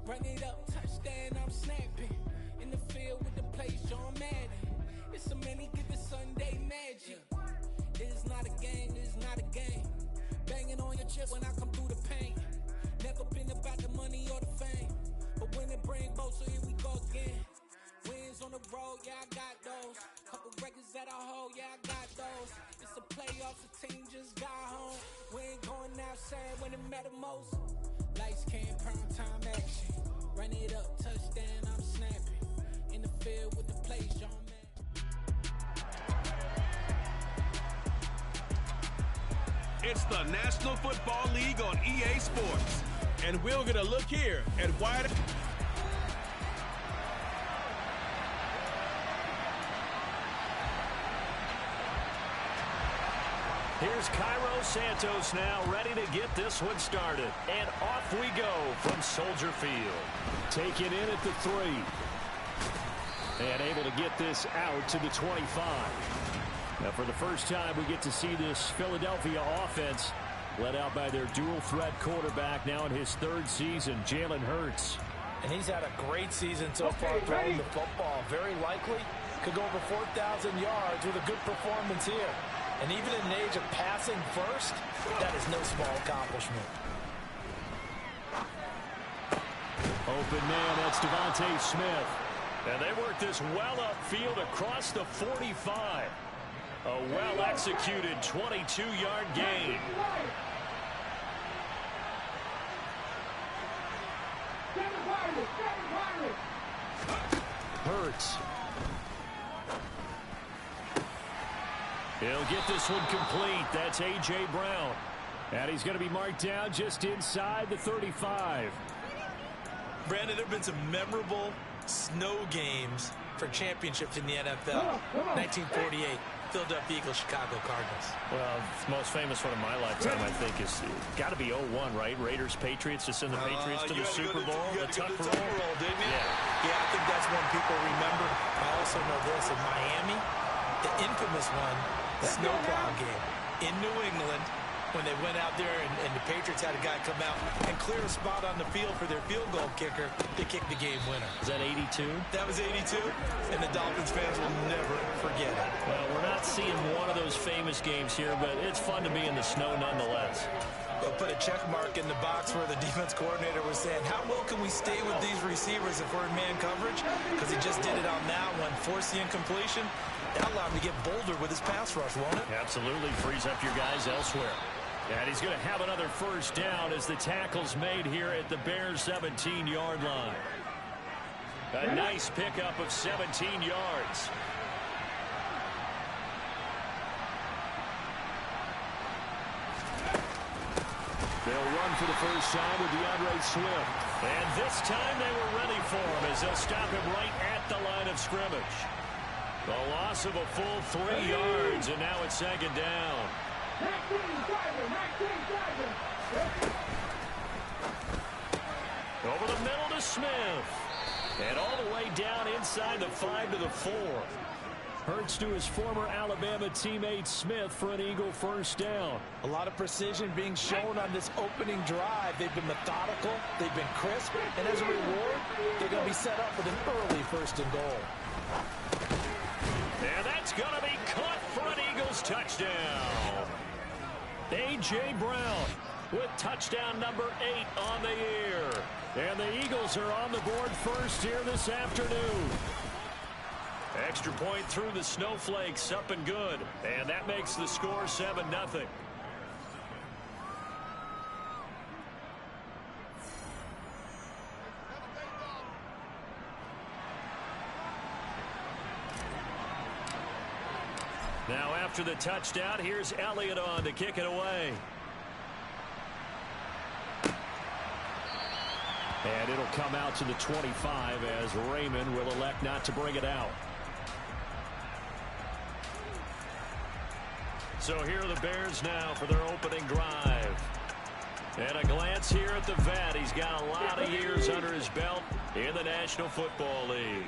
Run it up, touchdown, I'm snapping. In the field with the plays, John Madden. It's so many, give it Sunday magic. It's not a game, it's not a game. Banging on your chip when I come through the paint. Never been about the money or the fame. But when it bring both, so here we go again. Wins on the road, yeah, I got those. Couple records that I hold, yeah, I got those. It's the playoffs, the team just got home. We ain't going outside when it matter most. Lights came, prime time action. Run it up, touchdown, I'm snapping. In the field with the plays, John Madden. It's the National Football League on EA Sports. And we're going to look here at wide. Here's Cairo Santos now ready to get this one started. And off we go from Soldier Field. Taken in at the 3. And able to get this out to the 25. Now for the first time we get to see this Philadelphia offense led out by their dual threat quarterback now in his 3rd season, Jalen Hurts. And he's had a great season so far throwing the football. Very likely could go over 4,000 yards with a good performance here. And even in an age of passing first, that is no small accomplishment. Open man, that's Devontae Smith. And they work this well upfield across the 45. A well-executed 22-yard gain. Hurts. He'll get this one complete. That's A.J. Brown. And he's going to be marked down just inside the 35. Brandon, there have been some memorable snow games for championships in the NFL. 1948, Philadelphia Eagles, Chicago Cardinals. Well, the most famous one of my lifetime, I think, is got to be 01, right? Raiders, Patriots, to send the Patriots to the Super Bowl. The Tuck roll, didn't you? Yeah, I think that's one people remember. I also know this in Miami, the infamous one, the snowplow game in New England, when they went out there and the Patriots had a guy come out and clear a spot on the field for their field goal kicker to kick the game winner. Is that 82? That was 82, and the Dolphins fans will never forget it. Well, we're not seeing one of those famous games here, but it's fun to be in the snow nonetheless. They'll put a check mark in the box where the defense coordinator was saying, how well can we stay with these receivers if we're in man coverage? Because he just did it on that one, force the incompletion. That'll allow him to get bolder with his pass rush, won't it? Absolutely, frees up your guys elsewhere. And he's going to have another first down as the tackle's made here at the Bears' 17-yard line. A nice pickup of 17 yards. They'll run for the first time with DeAndre Swift. And this time they were ready for him as they'll stop him right at the line of scrimmage. The loss of a full 3 yards, and now it's 2nd down. Over the middle to Smith. And all the way down inside the 5 to the 4. Hurts to his former Alabama teammate Smith for an Eagle first down. A lot of precision being shown on this opening drive. They've been methodical. They've been crisp. And as a reward, they're going to be set up with an early 1st and goal. And that's going to be caught for an Eagles touchdown. A.J. Brown with touchdown number 8 on the year. And the Eagles are on the board first here this afternoon. Extra point through the snowflakes, up and good. And that makes the score 7-0. Now after the touchdown, here's Elliott on to kick it away. And it'll come out to the 25 as Raymond will elect not to bring it out. So here are the Bears now for their opening drive. And a glance here at the vet. He's got a lot of years under his belt in the National Football League.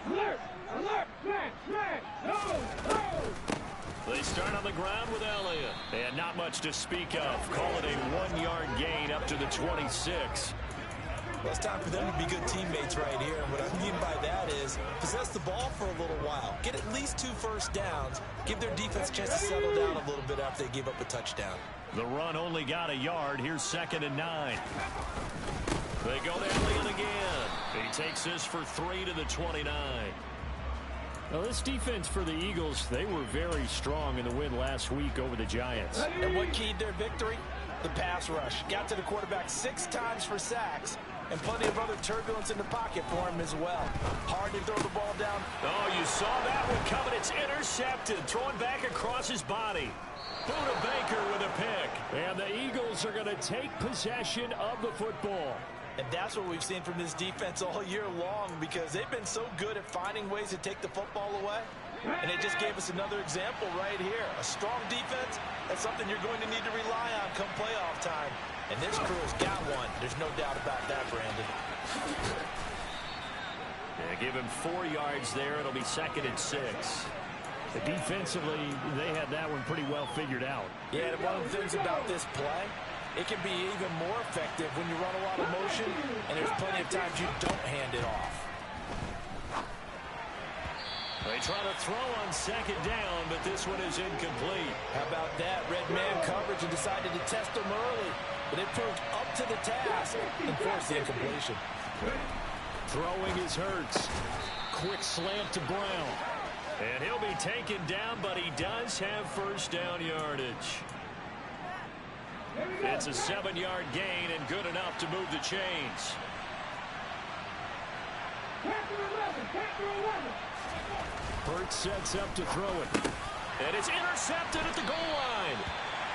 Alert! Alert! Smash! Smash! No! No! They start on the ground with Elliott. And not much to speak of. Call it a 1-yard gain up to the 26. Well, it's time for them to be good teammates right here. And what I mean by that is possess the ball for a little while. Get at least 2 first downs. Give their defense a chance to settle down a little bit after they give up a touchdown. The run only got a yard. Here's 2nd and 9. They go to Elliott again. He takes this for 3 to the 29. Well, this defense for the Eagles, they were very strong in the win last week over the Giants. And what keyed their victory? The pass rush. Got to the quarterback 6 times for sacks, and plenty of other turbulence in the pocket for him as well. Hard to throw the ball down. Oh, you saw that one coming. It's intercepted. Throwing back across his body. Buda Baker with a pick. And the Eagles are going to take possession of the football. And that's what we've seen from this defense all year long, because they've been so good at finding ways to take the football away. And they just gave us another example right here. A strong defense, that's something you're going to need to rely on come playoff time. And this crew's got one. There's no doubt about that, Brandon. Yeah, give him 4 yards there. It'll be 2nd and 6. Defensively, they had that one pretty well figured out. Yeah, and one of the things about this play, it can be even more effective when you run a lot of motion, and there's plenty of times you don't hand it off. They try to throw on 2nd down, but this one is incomplete. How about that? Red man coverage and decided to test them early, but it proved up to the task and forced the incompletion. Throwing is Hurts. Quick slant to Brown. And he'll be taken down, but he does have first down yardage. It's a 7-yard gain and good enough to move the chains. Hurts sets up to throw it. And it's intercepted at the goal line.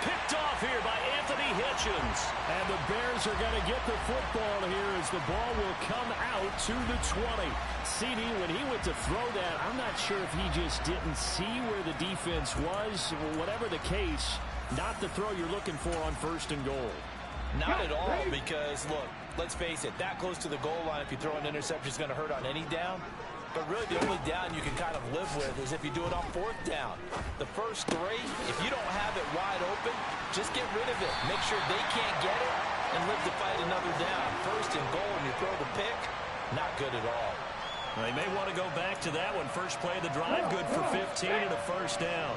Picked off here by Anthony Hitchens. And the Bears are going to get the football here as the ball will come out to the 20. CD, when he went to throw that, I'm not sure if he just didn't see where the defense was. Whatever the case, not the throw you're looking for on 1st and goal. Not at all, because, look, let's face it, that close to the goal line, if you throw an interception, is going to hurt on any down. But really, the only down you can kind of live with is if you do it on 4th down. The first 3, if you don't have it wide open, just get rid of it. Make sure they can't get it and live to fight another down. 1st and goal, and you throw the pick, not good at all. They may want to go back to that one. First play of the drive, good for 15 and a first down.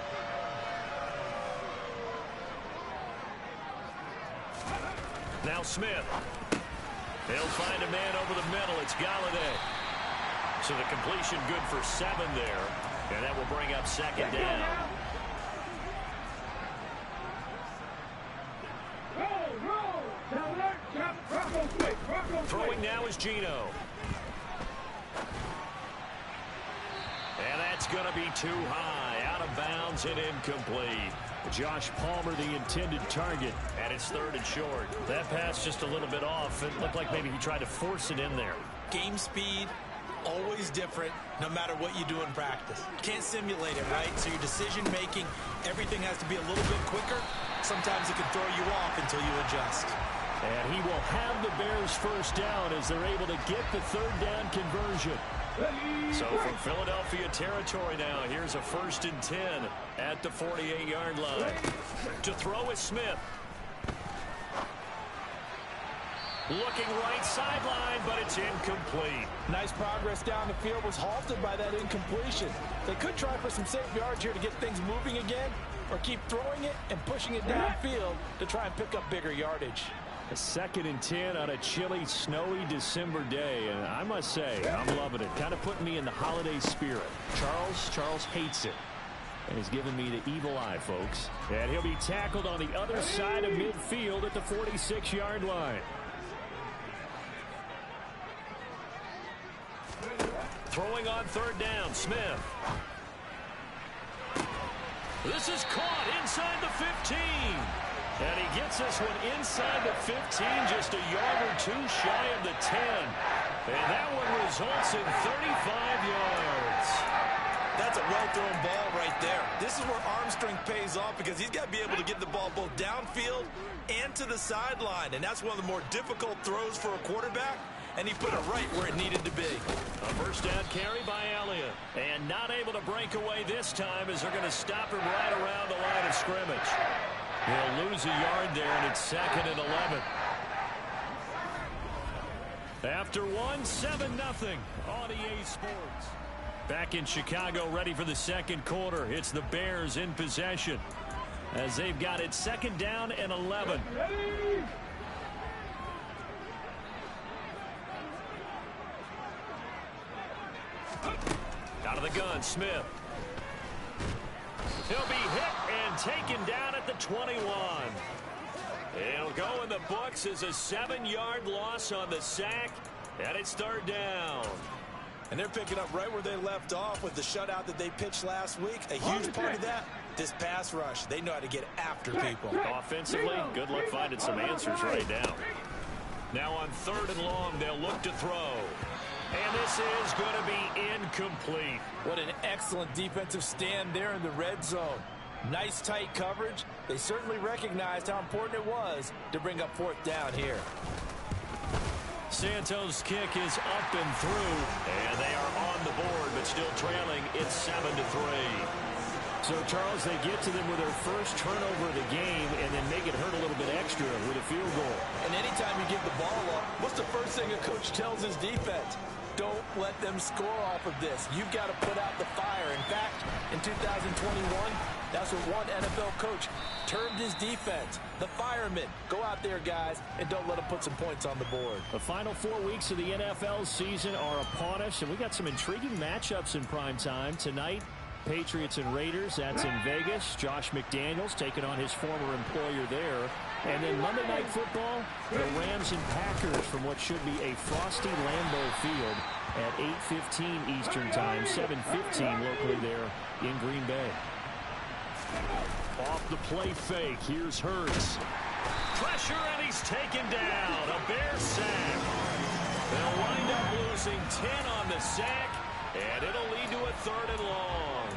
Now Smith. They'll find a man over the middle. It's Galladay. So the completion good for 7 there. And that will bring up 2nd down. Throwing now is Geno. And that's going to be too high. Out of bounds and incomplete. Josh Palmer, the intended target. And it's 3rd and short. That pass just a little bit off. It looked like maybe he tried to force it in there. Game speed, always different, no matter what you do in practice. Can't simulate it, right? So your decision-making, everything has to be a little bit quicker. Sometimes it can throw you off until you adjust. And he will have the Bears first down as they're able to get the 3rd down conversion. So from Philadelphia territory now, here's a 1st and 10 at the 48-yard line. To throw is Smith. Looking right sideline, but it's incomplete. Nice progress down the field, was halted by that incompletion. They could try for some safe yards here to get things moving again, or keep throwing it and pushing it downfield to try and pick up bigger yardage. A 2nd and 10 on a chilly, snowy December day. And I must say, I'm loving it. Kind of putting me in the holiday spirit. Charles hates it. And he's giving me the evil eye, folks. And he'll be tackled on the other side of midfield at the 46-yard line. Throwing on 3rd down, Smith. This is caught inside the 15. And he gets this one inside the 15, just a yard or 2 shy of the 10. And that one results in 35 yards. That's a well-thrown ball right there. This is where arm strength pays off, because he's got to be able to get the ball both downfield and to the sideline. And that's one of the more difficult throws for a quarterback. And he put it right where it needed to be. A first down carry by Elliott. And not able to break away this time as they're going to stop him right around the line of scrimmage. He'll lose a yard there, and it's 2nd and 11. After one, 7-0 on EA Sports. Back in Chicago, ready for the second quarter. It's the Bears in possession as they've got it second down and 11. Out of the gun, Smith. He'll be hit and taken down at the 21. It'll go in the books as a 7-yard loss on the sack, and it's third down. And they're picking up right where they left off with the shutout that they pitched last week. A huge part of that, this pass rush. They know how to get after people. Offensively, good luck finding some answers right now. Now on third and long, they'll look to throw. And this is going to be incomplete. What an excellent defensive stand there in the red zone. Nice tight coverage. They certainly recognized how important it was to bring up fourth down here. Santos' kick is up and through, and they are on the board, but still trailing. It's 7-3. So, Charles, they get to them with their first turnover of the game and then make it hurt a little bit extra with a field goal. And anytime you give the ball up, what's the first thing a coach tells his defense? Don't let them score off of this. You've got to put out the fire. In fact, in 2021, that's what one NFL coach termed his defense. The firemen. Go out there, guys, and don't let them put some points on the board. The final 4 weeks of the NFL season are upon us, and we got some intriguing matchups in prime time tonight. Patriots and Raiders, that's in Vegas. Josh McDaniels taking on his former employer there. And then Monday Night Football, the Rams and Packers from what should be a frosty Lambeau Field at 8:15 Eastern Time, 7:15 locally there in Green Bay. Off the play fake, here's Hurts. Pressure, and he's taken down. A Bear sack. They'll wind up losing 10 on the sack, and it'll lead to a third and long.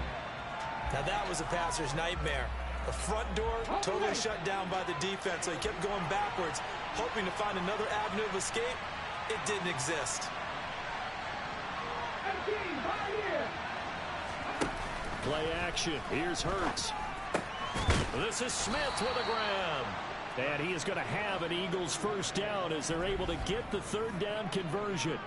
Now that was a passer's nightmare. The front door totally shut down by the defense, so he kept going backwards, hoping to find another avenue of escape. It didn't exist. Play action. Here's Hurts. This is Smith with a grab. And he is going to have an Eagles first down as they're able to get the third down conversion.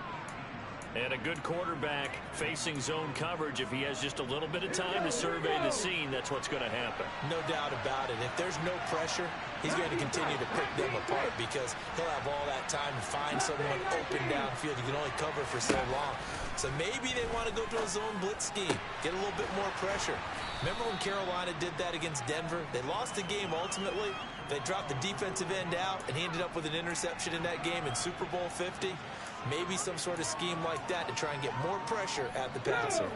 And a good quarterback facing zone coverage. If he has just a little bit of time to survey the scene, that's what's going to happen. No doubt about it. If there's no pressure, he's going to continue to pick them apart because he'll have all that time to find someone open downfield. You can only cover for so long. So maybe they want to go to a zone blitz scheme, get a little bit more pressure. Remember when Carolina did that against Denver? They lost the game ultimately. They dropped the defensive end out, and he ended up with an interception in that game in Super Bowl 50. Maybe some sort of scheme like that to try and get more pressure at the passer.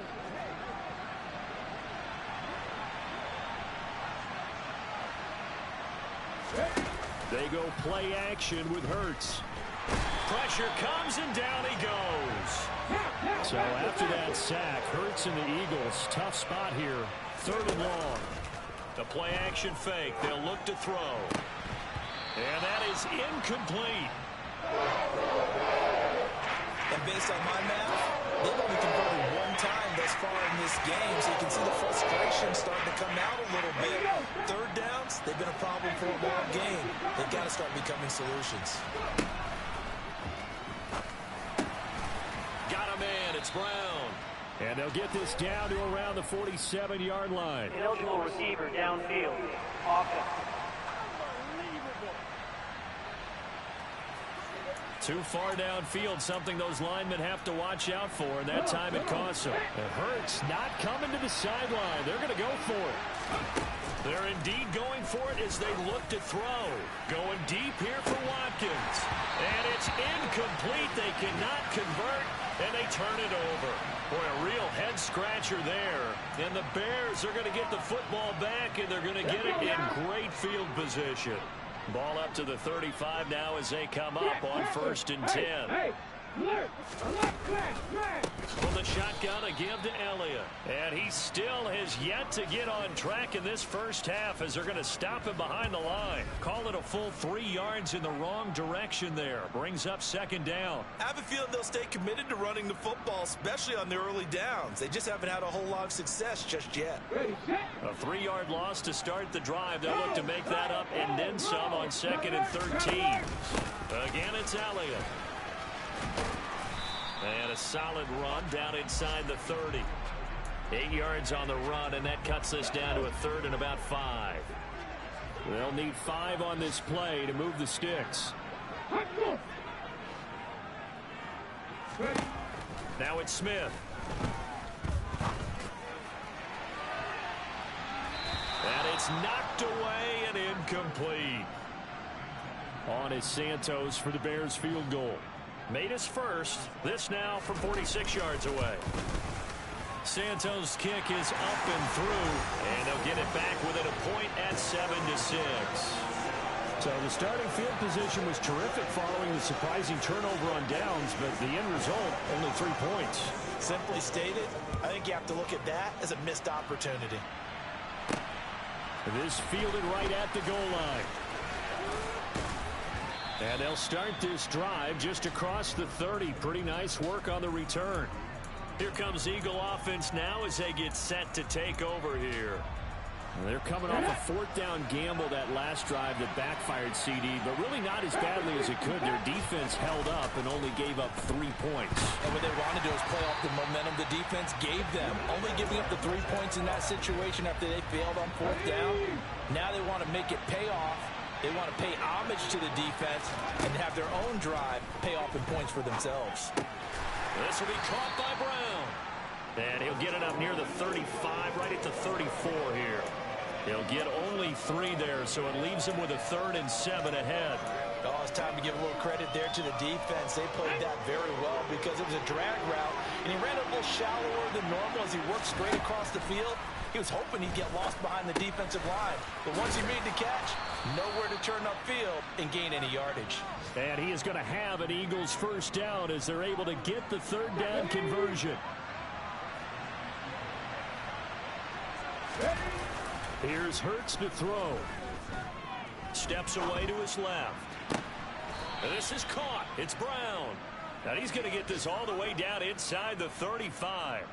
They go play action with Hurts. Pressure comes, and down he goes. So after that sack, Hurts and the Eagles, tough spot here. Third and long. The play action fake. They'll look to throw. And that is incomplete. And based on my math, they've only converted one time thus far in this game, so you can see the frustration starting to come out a little bit. Third downs, they've been a problem for them all game. They've got to start becoming solutions. Got a man, it's Brown. And they'll get this down to around the 47-yard line. Eligible receiver downfield. Offense. Too far downfield, something those linemen have to watch out for, and that time it costs them. And Hurts not coming to the sideline. They're going to go for it. They're indeed going for it as they look to throw. Going deep here for Watkins. And it's incomplete. They cannot convert, and they turn it over. Boy, a real head-scratcher there. And the Bears are going to get the football back, and they're going to get it in great field position. Ball up to the 35 now as they come up on 1st and 10. From the shotgun, a give to Elliott. And he still has yet to get on track in this first half as they're going to stop him behind the line. Call it a full 3 yards in the wrong direction there. Brings up second down. I have a feeling they'll stay committed to running the football, especially on their early downs. They just haven't had a whole lot of success just yet. A 3-yard loss to start the drive. They'll look to make that up and then some on 2nd and 13. Again, it's Elliott. And a solid run down inside the 30. 8 yards on the run, and that cuts this down to a 3rd and about 5. They'll need 5 on this play to move the sticks. Now it's Smith. And it's knocked away and incomplete. On is Santos for the Bears field goal. Made his first. This now from 46 yards away. Santos' kick is up and through, and they'll get it back within a point at 7-6. So the starting field position was terrific following the surprising turnover on downs, but the end result, only 3 points. Simply stated, I think you have to look at that as a missed opportunity. This fielded right at the goal line. And they'll start this drive just across the 30. Pretty nice work on the return. Here comes Eagle offense now as they get set to take over here. They're coming off a 4th down gamble that last drive that backfired, CD, but really not as badly as it could. Their defense held up and only gave up 3 points. And what they wanted to do is play off the momentum the defense gave them. Only giving up the 3 points in that situation after they failed on 4th down. Now they want to make it pay off. They want to pay homage to the defense and have their own drive pay off in points for themselves. This will be caught by Brown. And he'll get it up near the 35, right at the 34 here. He'll get only 3 there, so it leaves him with a 3rd and 7 ahead. Oh, it's time to give a little credit there to the defense. They played that very well because it was a drag route, and he ran a little shallower than normal as he worked straight across the field. He was hoping he'd get lost behind the defensive line. But once he made the catch, nowhere to turn upfield and gain any yardage. And he is going to have an Eagles first down as they're able to get the 3rd down conversion. Here's Hurts to throw. Steps away to his left. And this is caught. It's Brown. And he's going to get this all the way down inside the 35.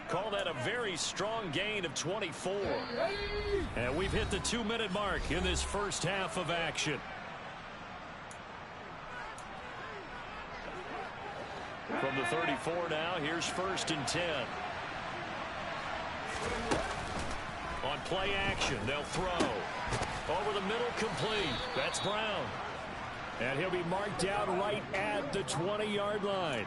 Call that a very strong gain of 24. And we've hit the 2-minute mark in this first half of action. From the 34 now, here's 1st and 10. On play action, they'll throw. Over the middle, complete. That's Brown. And he'll be marked down right at the 20-yard line.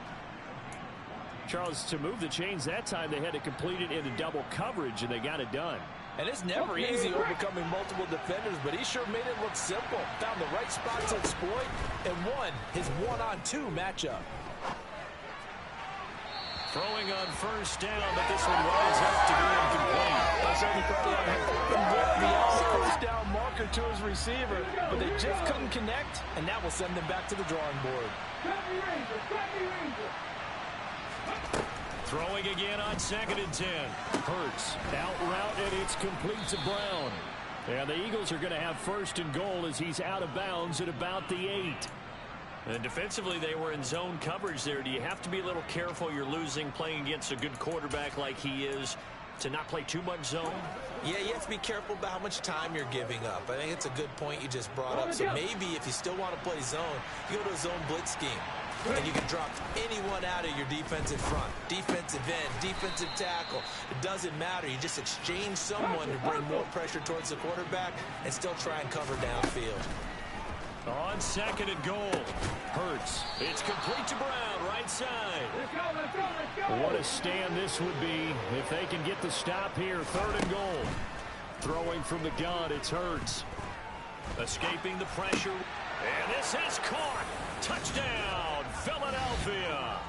Charles, to move the chains that time, they had to complete it into double coverage, and they got it done. And it's never easy overcoming multiple defenders, but he sure made it look simple. Found the right spot to exploit and won his 1-on-2 matchup. Throwing on 1st down, but this one rises up to be incomplete. I certainly thought he had open look beyond the 1st down marker to his receiver, but they just couldn't connect, and that will send them back to the drawing board. Throwing again on 2nd and 10. Hurts out route, and it's complete to Brown. And the Eagles are going to have 1st and goal as he's out of bounds at about the 8. And defensively, they were in zone coverage there. Do you have to be a little careful? You're losing playing against a good quarterback like he is to not play too much zone? Yeah, you have to be careful about how much time you're giving up. I think it's a good point you just brought up. So maybe if you still want to play zone, you go to a zone blitz scheme. And you can drop anyone out of your defensive front. Defensive end, defensive tackle. It doesn't matter. You just exchange someone to bring more pressure towards the quarterback and still try and cover downfield. On 2nd and goal. Hurts. It's complete to Brown, right side. Let's go. What a stand this would be if they can get the stop here. 3rd and goal. Throwing from the gun, it's Hurts. Escaping the pressure. And this is caught. Touchdown, Philadelphia.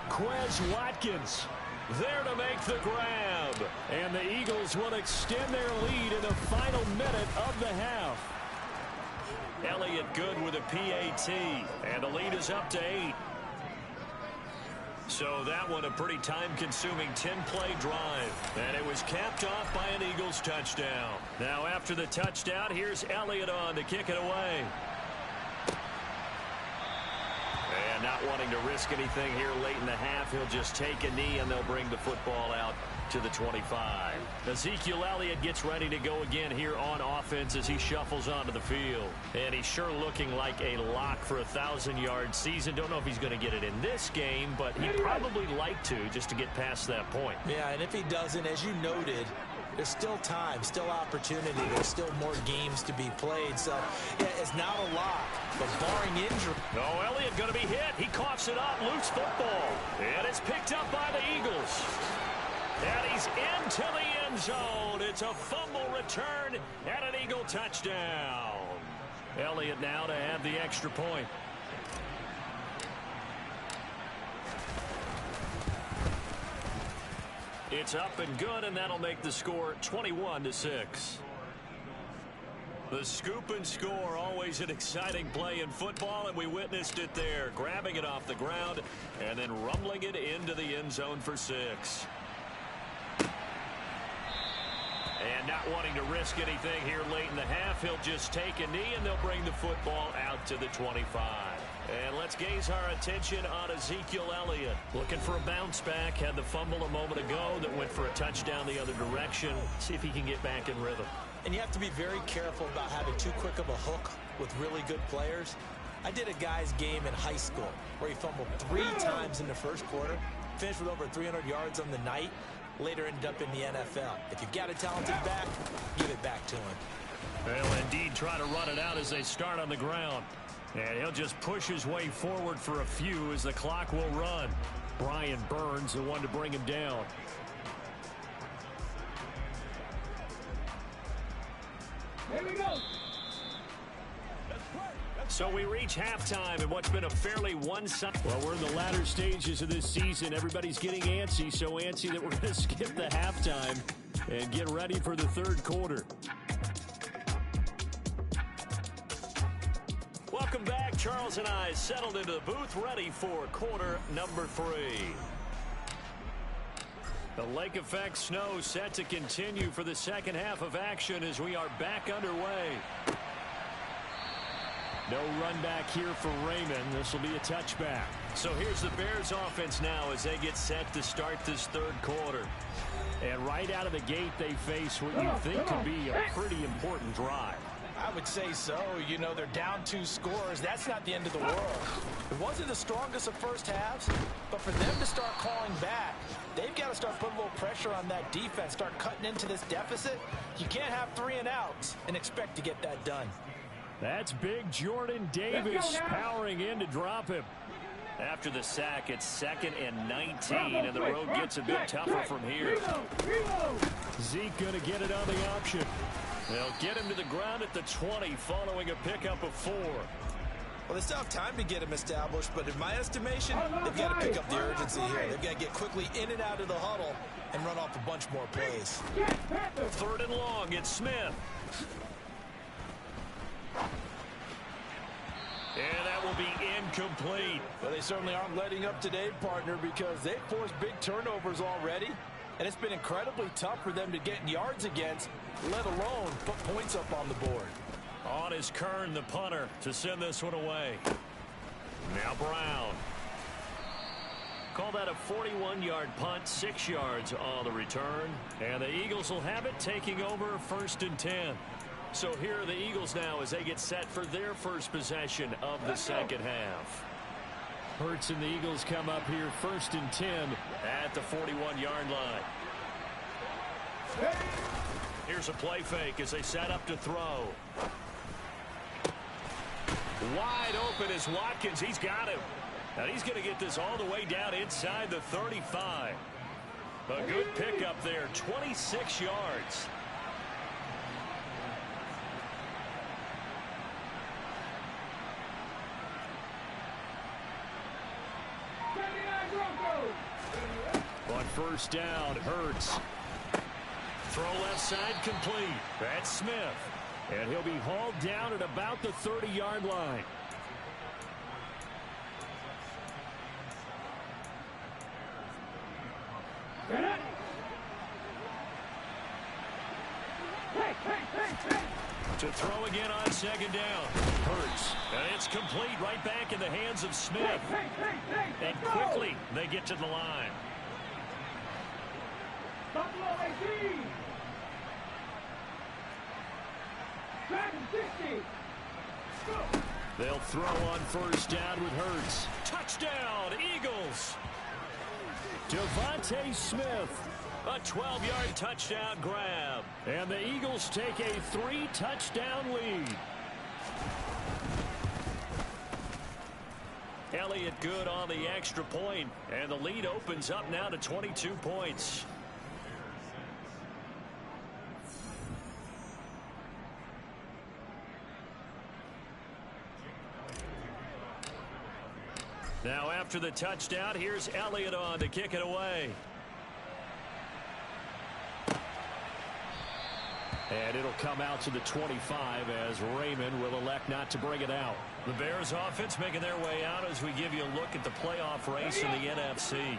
Quez Watkins there to make the grab. And the Eagles will extend their lead in the final minute of the half. Elliott good with a PAT, and the lead is up to 8. So that one a pretty time-consuming 10-play drive, and it was capped off by an Eagles touchdown. Now after the touchdown, here's Elliott on to kick it away. And And not wanting to risk anything here late in the half, he'll just take a knee, and they'll bring the football out to the 25. Ezekiel Elliott gets ready to go again here on offense as he shuffles onto the field. And he's sure looking like a lock for a 1,000-yard season. Don't know if he's going to get it in this game, but he'd probably like to, just to get past that point. Yeah, and if he doesn't, as you noted, there's still time, still opportunity. There's still more games to be played. So, yeah, it's not a lock, but barring injury. Oh, Elliott going to be hit. He coughs it up. Loose football. And it's picked up by the Eagles. And he's into the end zone. It's a fumble return and an Eagle touchdown. Elliott now to have the extra point. It's up and good, and that'll make the score 21-6. The scoop and score, always an exciting play in football, and we witnessed it there, grabbing it off the ground and then rumbling it into the end zone for 6. And not wanting to risk anything here late in the half, he'll just take a knee, and they'll bring the football out to the 25. And let's gaze our attention on Ezekiel Elliott. Looking for a bounce back. Had the fumble a moment ago that went for a touchdown the other direction. See if he can get back in rhythm. And you have to be very careful about having too quick of a hook with really good players. I did a guy's game in high school where he fumbled 3 times in the first quarter, finished with over 300 yards on the night, later ended up in the NFL. If you've got a talented back, give it back to him. They'll indeed try to run it out as they start on the ground. And he'll just push his way forward for a few as the clock will run. Brian Burns, the one to bring him down. Here we go. So we reach halftime in what's been a fairly one-sided. Well, we're in the latter stages of this season. Everybody's getting antsy, so antsy that we're going to skip the halftime and get ready for the third quarter. Welcome back. Charles and I settled into the booth, ready for quarter number 3. The lake effect snow set to continue for the second half of action as we are back underway. No run back here for Raymond. This will be a touchback. So here's the Bears offense now as they get set to start this third quarter. And right out of the gate, they face what you think could be a pretty important drive. I would say so. You know, they're down 2 scores. That's not the end of the world. It wasn't the strongest of first halves, but for them to start calling back, they've got to start putting a little pressure on that defense, start cutting into this deficit. You can't have 3 and outs and expect to get that done. That's big Jordan Davis powering in to drop him. After the sack, it's 2nd and 19, and the road gets a bit tougher from here. Zeke going to get it on the option. They'll get him to the ground at the 20 following a pickup of 4. Well, they still have time to get him established, but in my estimation, they've got to pick up the urgency here. They've got to get quickly in and out of the huddle and run off a bunch more plays. 3rd and long, it's Smith. And that will be incomplete. Well, they certainly aren't letting up today, partner, because they've forced big turnovers already, and it's been incredibly tough for them to get yards against, let alone put points up on the board. On is Kern, the punter, to send this one away. Now Brown. Call that a 41-yard punt, 6 yards on the return. And the Eagles will have it, taking over 1st and 10. So here are the Eagles now as they get set for their first possession of the second half. Hurts and the Eagles come up here 1st and 10 at the 41-yard line. Here's a play fake as they set up to throw. Wide open is Watkins. He's got him. And he's going to get this all the way down inside the 35. A good pickup there, 26 yards. On 1st down, Hurts. Throw left side complete. That's Smith. And he'll be hauled down at about the 30-yard line. To throw again on second down. Hurts. And it's complete right back in the hands of Smith. And quickly they get to the line. Buffalo 18. Dragon 60. Go. They'll throw on first down with Hurts. Touchdown, Eagles. Devontae Smith. A 12-yard touchdown grab. And the Eagles take a 3-touchdown lead. Elliott good on the extra point, and the lead opens up now to 22 points. Now after the touchdown, here's Elliott on to kick it away. And it'll come out to the 25 as Raymond will elect not to bring it out. The Bears offense making their way out as we give you a look at the playoff race in the NFC.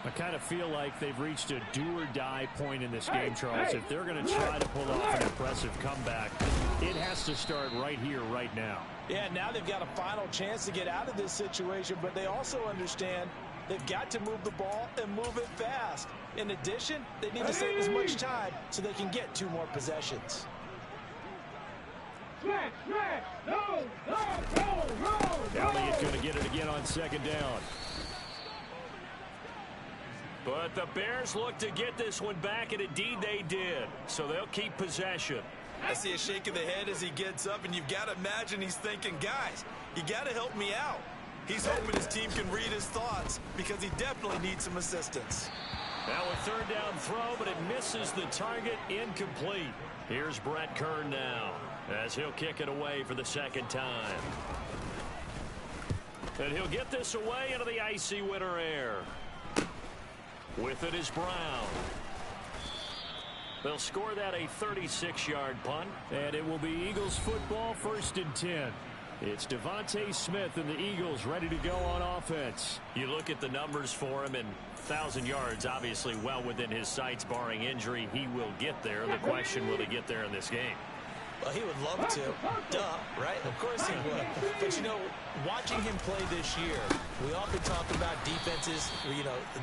I kind of feel like they've reached a do-or-die point in this game, Charles. If they're going to try to pull off an impressive comeback, it has to start right here, right now. Yeah, now they've got a final chance to get out of this situation, but they also understand they've got to move the ball and move it fast. In addition, they need to save as much time so they can get 2 more possessions. Elliott going to get it again on second down. But the Bears look to get this one back, and indeed they did. So they'll keep possession. I see a shake of the head as he gets up, and you've got to imagine he's thinking, guys, you got to help me out. He's hoping his team can read his thoughts because he definitely needs some assistance. Now a third down throw, but it misses the target, incomplete. Here's Brett Kern now as he'll kick it away for the second time. And he'll get this away into the icy winter air. With it is Brown. They'll score that a 36-yard punt, and it will be Eagles football, 1st and 10. It's Devontae Smith and the Eagles ready to go on offense. You look at the numbers for him, and 1,000 yards obviously well within his sights, barring injury. He will get there. The question, will he get there in this game? Well, he would love to. Duh, right? Of course he would. But, you know, watching him play this year, we often talk about defenses,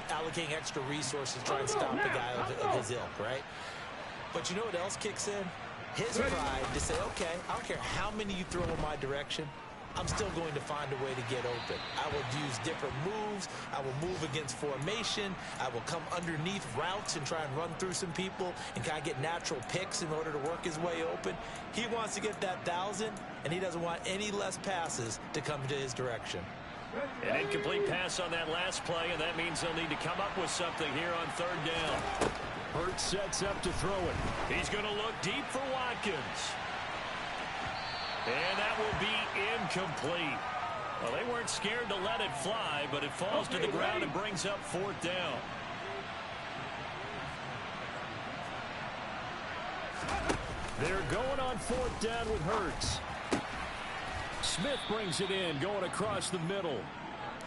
allocating extra resources to try and stop the guy of his ilk, right? But you know what else kicks in? His pride to say, okay, I don't care how many you throw in my direction, I'm still going to find a way to get open. I will use different moves. I will move against formation. I will come underneath routes and try and run through some people and kind of get natural picks in order to work his way open. He wants to get that 1,000, and he doesn't want any less passes to come to his direction. An incomplete pass on that last play, and that means they'll need to come up with something here on third down. Hurts sets up to throw it. He's going to look deep for Watkins. And that will be incomplete. Well, they weren't scared to let it fly, but it falls to the ground and brings up 4th down. They're going on 4th down with Hurts. Smith brings it in, going across the middle.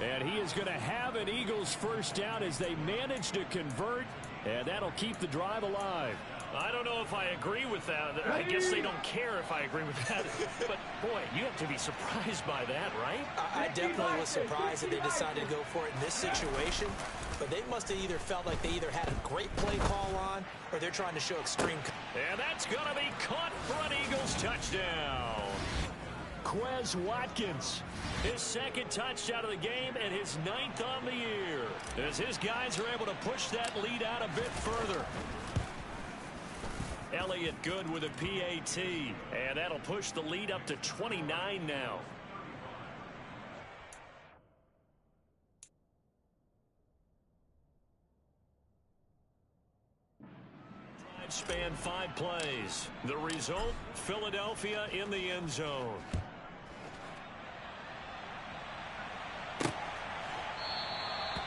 And he is going to have an Eagles first down as they manage to convert, and that'll keep the drive alive. I don't know if I agree with that. I guess they don't care if I agree with that. But, boy, you have to be surprised by that, right? I definitely was surprised that they decided to go for it in this situation. But they must have either felt like they either had a great play call on or they're trying to show extreme. And that's going to be caught for an Eagles touchdown. Quez Watkins, his 2nd touchdown of the game and his 9th on the year, as his guys are able to push that lead out a bit further. Elliott good with a PAT, and that'll push the lead up to 29 now. Drive span 5 plays. The result, Philadelphia in the end zone.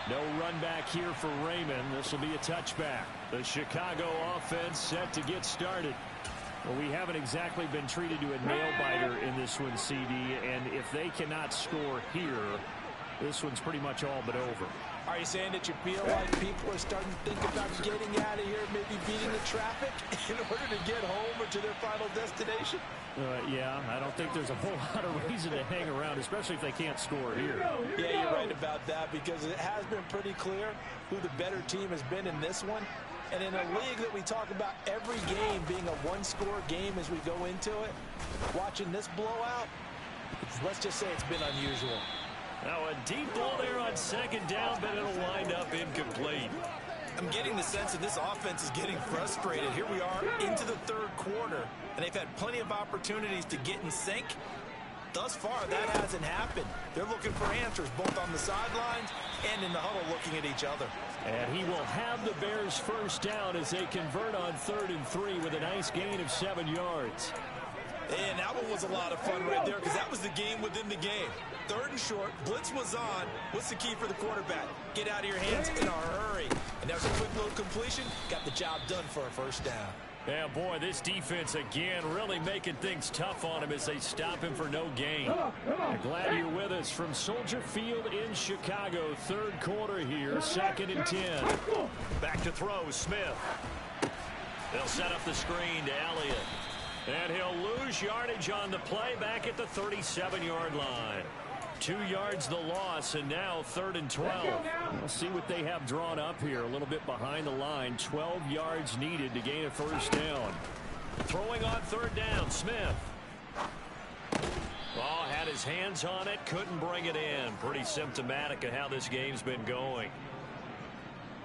No run back here for Raymond. This will be a touchback. The Chicago offense set to get started. Well, we haven't exactly been treated to a nail-biter in this one, CD, and if they cannot score here, this one's pretty much all but over. Are you saying that you feel like people are starting to think about getting out of here, maybe beating the traffic in order to get home or to their final destination? Yeah, I don't think there's a whole lot of reason to hang around, especially if they can't score here. Yeah, you're right about that, because it has been pretty clear who the better team has been in this one. And in a league that we talk about every game being a one-score game as we go into it, watching this blowout, let's just say it's been unusual. Now a deep ball there on second down, but it'll wind up incomplete. I'm getting the sense that this offense is getting frustrated. Here we are into the third quarter, and they've had plenty of opportunities to get in sync. Thus far, that hasn't happened. They're looking for answers, both on the sidelines and in the huddle, looking at each other. And he will have the Bears first down as they convert on 3rd and 3 with a nice gain of 7 yards. And that one was a lot of fun right there, because that was the game within the game. 3rd and short, blitz was on. What's the key for the quarterback? Get out of your hands in a hurry. And there's a quick little completion. Got the job done for a first down. Yeah, boy, this defense again really making things tough on him as they stop him for no gain. I'm glad you're with us from Soldier Field in Chicago. 3rd quarter here, 2nd and 10. Back to throw, Smith. They'll set up the screen to Elliott. And he'll lose yardage on the play back at the 37-yard line. 2 yards the loss, and now 3rd and 12. We'll see what they have drawn up here. A little bit behind the line. 12 yards needed to gain a first down. Throwing on 3rd down, Smith. Oh, had his hands on it, couldn't bring it in. Pretty symptomatic of how this game's been going.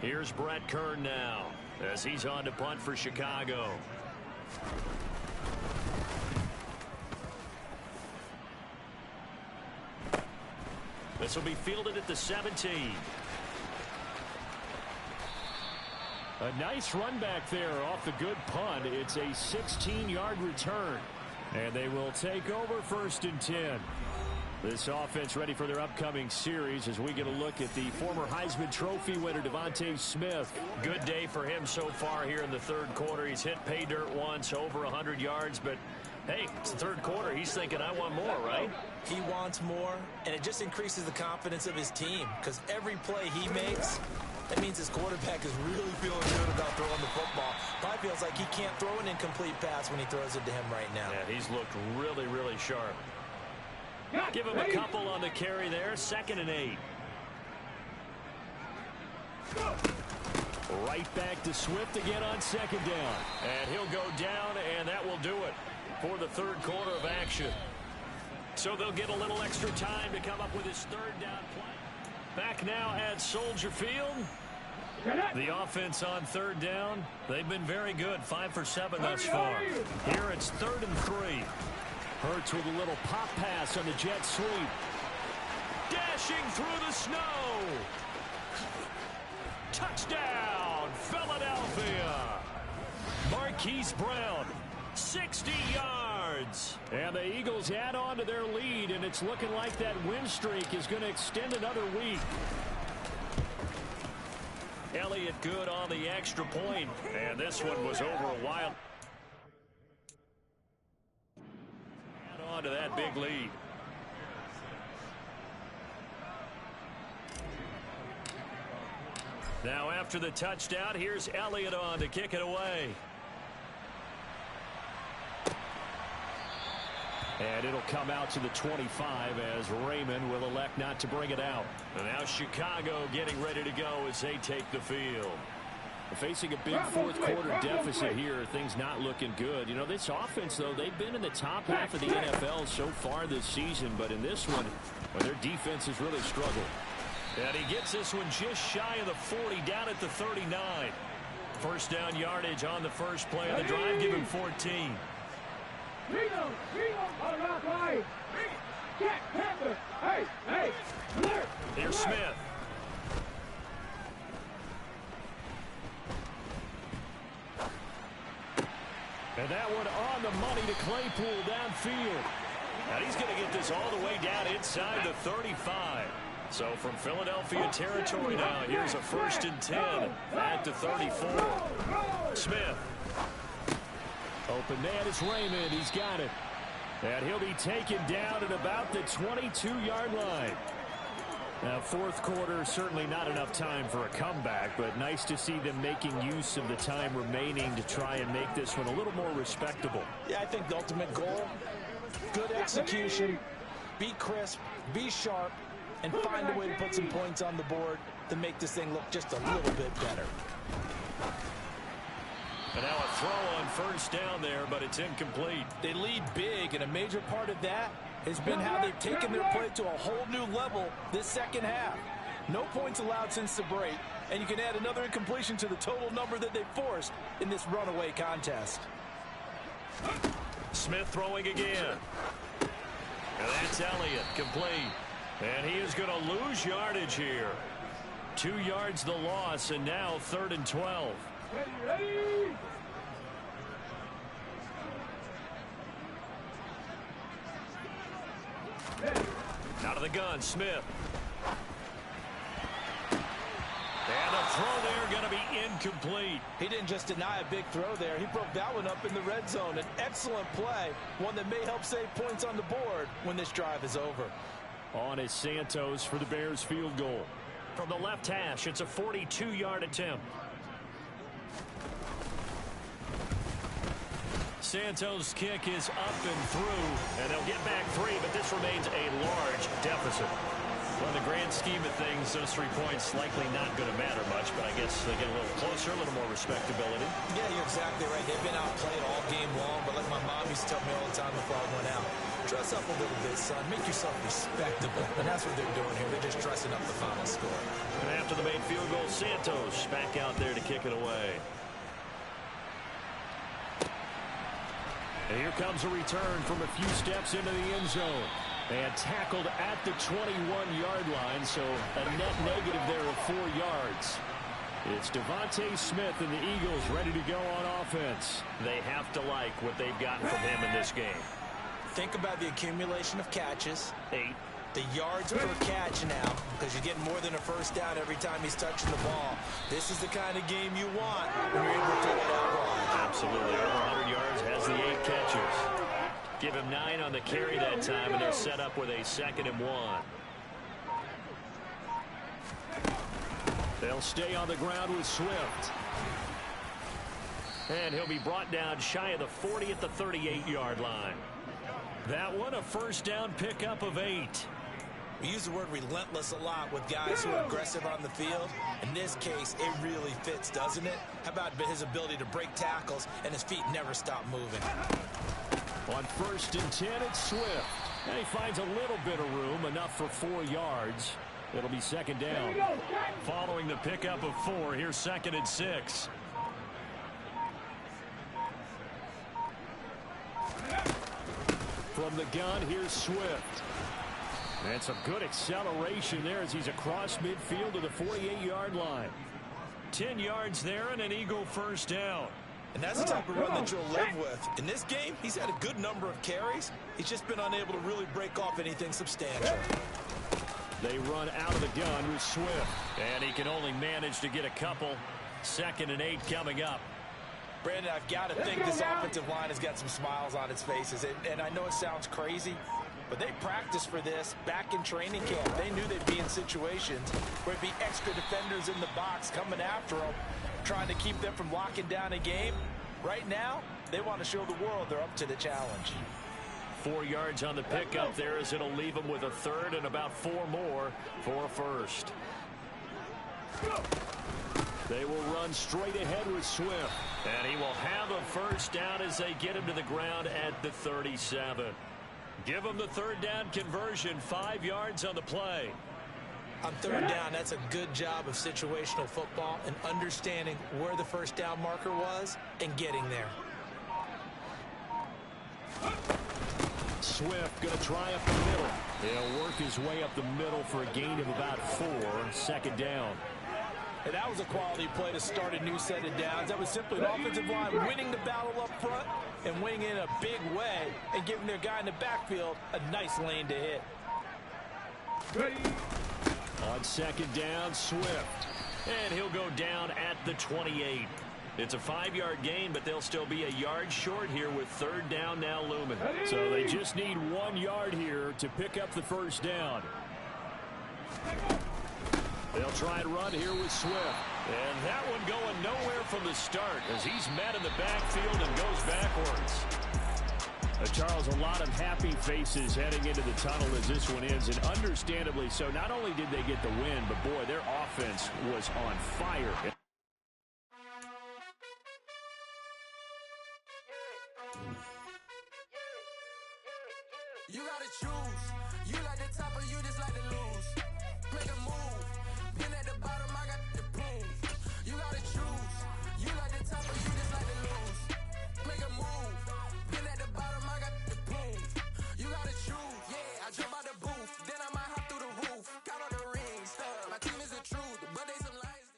Here's Brett Kern now as he's on to punt for Chicago. This will be fielded at the 17. A nice run back there off the good punt. It's a 16-yard return. And they will take over 1st and 10. This offense ready for their upcoming series as we get a look at the former Heisman Trophy winner, DeVonta Smith. Good day for him so far here in the 3rd quarter. He's hit pay dirt once, over 100 yards, but hey, it's the 3rd quarter. He's thinking, I want more, right? He wants more, and it just increases the confidence of his team, because every play he makes, that means his quarterback is really feeling good about throwing the football. Probably feels like he can't throw an incomplete pass when he throws it to him right now. Yeah, he's looked really, really sharp. Give him a couple on the carry there. 2nd and 8. Right back to Swift again on 2nd down. And he'll go down, and that will do it for the 3rd quarter of action. So they'll get a little extra time to come up with his 3rd down play. Back now at Soldier Field. The offense on 3rd down, they've been very good. 5 for 7 thus far. Here it's 3rd and 3. Hurts with a little pop pass on the jet sweep. Dashing through the snow. Touchdown, Philadelphia. Marquise Brown, 60 yards. And the Eagles add on to their lead, and it's looking like that win streak is going to extend another week. Elliott good on the extra point, and this one was over a while. Add on to that big lead. Now after the touchdown, here's Elliott on to kick it away. And it'll come out to the 25 as Raymond will elect not to bring it out. And now Chicago getting ready to go as they take the field. Facing a big 4th quarter deficit here, things not looking good. You know, this offense, though, they've been in the top half of the NFL so far this season. But in this one, well, their defense has really struggled. And he gets this one just shy of the 40, down at the 39. First down yardage on the first play of the drive, give him 14. Here's Smith. And that one on the money to Claypool downfield. And he's going to get this all the way down inside the 35. So from Philadelphia territory now, here's a 1st and 10 at the 34. Smith. Open man is Raymond. He's got it. And he'll be taken down at about the 22-yard line. Now, fourth quarter, certainly not enough time for a comeback, but nice to see them making use of the time remaining to try and make this one a little more respectable. Yeah, I think the ultimate goal, good execution, be crisp, be sharp, and find a way to put some points on the board to make this thing look just a little bit better. And now a throw on first down there, but it's incomplete. They lead big, and a major part of that has been how they've taken their play to a whole new level this second half. No points allowed since the break, and you can add another incompletion to the total number that they forced in this runaway contest. Smith throwing again. And that's Elliott, complete. And he is going to lose yardage here. 2 yards the loss, and now 3rd and 12. Ready. Out of the gun, Smith. And a throw there going to be incomplete. He didn't just deny a big throw there. He broke that one up in the red zone. An excellent play, one that may help save points on the board when this drive is over. On is Santos for the Bears field goal. From the left hash, it's a 42-yard attempt. Santos' kick is up and through, and they'll get back 3, but this remains a large deficit. Well, in the grand scheme of things, those 3 points likely not going to matter much, but I guess they get a little closer, a little more respectability. Yeah, you're exactly right. They've been outplayed all game long, but like my mom used to tell me all the time before I went out, dress up a little bit, son. Make yourself respectable. And that's what they're doing here. They're just dressing up the final score. And after the made field goal, Santos back out there to kick it away. And here comes a return from a few steps into the end zone. And tackled at the 21-yard line, so a net negative there of 4 yards. It's Devontae Smith and the Eagles ready to go on offense. They have to like what they've gotten from him in this game. Think about the accumulation of catches. 8. The yards per catch now, because you're getting more than a first down every time he's touching the ball. This is the kind of game you want when you're able to throw it out wide. Absolutely. Over 100 yards, has the 8 catches. Give him 9 on the carry that time, and they're set up with a 2nd and 1. They'll stay on the ground with Swift. And he'll be brought down shy of the 40 at the 38-yard line. That one, a first down pickup of 8. We use the word relentless a lot with guys who are aggressive on the field. In this case, it really fits, doesn't it? How about his ability to break tackles and his feet never stop moving? On 1st and 10, it's Swift. And he finds a little bit of room, enough for 4 yards. It'll be 2nd down. Following the pickup of 4, here's 2nd and 6. From the gun, here's Swift. And some good acceleration there as he's across midfield to the 48-yard line. 10 yards there and an Eagle first down. And that's the type of run that you'll live with. In this game, he's had a good number of carries. He's just been unable to really break off anything substantial. They run out of the gun with Swift. And he can only manage to get a couple. 2nd and 8 coming up. Brandon, I've got to think this offensive line has got some smiles on its faces. And I know it sounds crazy, but they practiced for this back in training camp. They knew they'd be in situations where it'd be extra defenders in the box coming after them, trying to keep them from locking down a game. Right now, they want to show the world they're up to the challenge. 4 yards on the pickup there as it'll leave them with a 3rd and about 4 more for a first. They will run straight ahead with Swift. And he will have a first down as they get him to the ground at the 37. Give him the 3rd down conversion, 5 yards on the play. On 3rd down, that's a good job of situational football and understanding where the first down marker was and getting there. Swift going to try up the middle. He'll work his way up the middle for a gain of about 4. 2nd down. And that was a quality play to start a new set of downs. That was simply an offensive line winning the battle up front and winning in a big way and giving their guy in the backfield a nice lane to hit. Ready. On 2nd down, Swift. And he'll go down at the 28. It's a 5-yard gain, but they'll still be a yard short here with 3rd down now looming. So they just need 1 yard here to pick up the first down. They'll try and run here with Swift. And that one going nowhere from the start as he's met in the backfield and goes backwards. Charles, a lot of happy faces heading into the tunnel as this one ends, and understandably so. Not only did they get the win, but boy, their offense was on fire. You gotta choose. You like the top or you just like to lose. Make a move. Been at the bottom, I got the proof. You gotta choose. You like the top or you just like to lose. Make a move. Been at the bottom, I got the proof. You gotta choose. Yeah, I jump out the booth. Then I might hop through the roof. Got on the ring stuff. My team is the truth, but they some lies.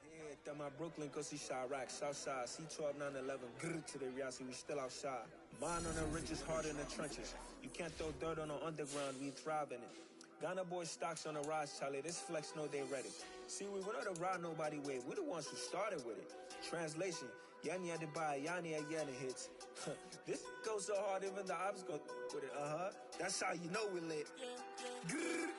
Yeah, my Brooklyn, go see Chirac, Southside, C12, 911, grrr to the Riasi, we still outside. Mine on the richest, heart in the trenches. You can't throw dirt on the underground, we thrive in it. Ghana boys stocks on the rise, Charlie, this flex know they ready. See, we went on the ride nobody wave, we the ones who started with it. Translation, Yanni had to buy, Yanni again hits. This goes so hard, even the ops go with it, That's how you know we lit. Grrr,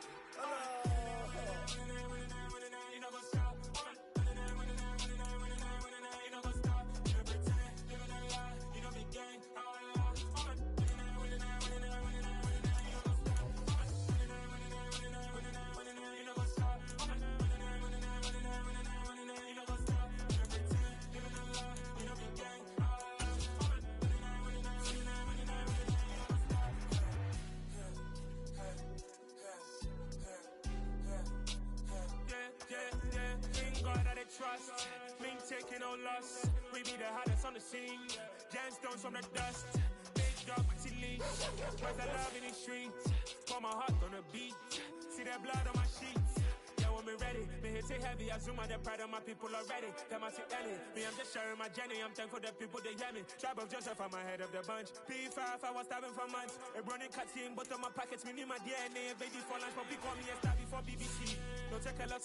Trust, me taking no loss. We be the hottest on the scene. Gemstones from the dust. Big dog with leash. Where's the love in the streets? Pour my heart on the beat. See that blood on my sheets. Yeah, when me ready, me hit it heavy. I zoom out the pride of my people already. Them I see Ellie. Me, I'm just sharing my journey. I'm thankful that people they hear me. Tribe of Joseph, I'm ahead of the bunch. P5, I was starving for months. A running cutscene, but on my pockets, me need my DNA. Baby for lunch, but we call me a star before BBC. Don't take a lot.